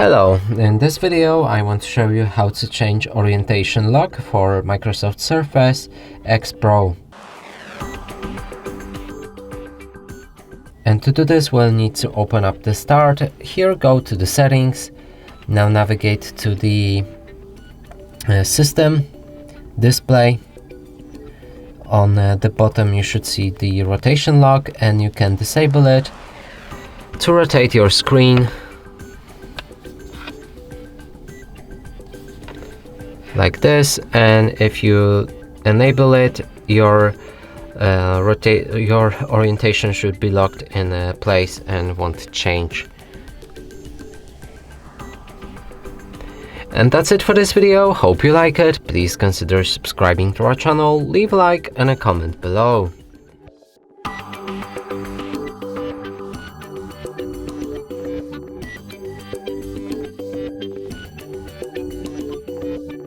Hello, in this video I want to show you how to change orientation lock for Microsoft Surface X Pro. And to do this we'll need to open up the Start. Here go to the settings. Now navigate to the System, Display. On the bottom you should see the rotation lock and you can disable it to rotate your screen like this, and if you enable it, your orientation should be locked in place and won't change. And that's it for this video. Hope you like it. Please consider subscribing to our channel, leave a like and a comment below.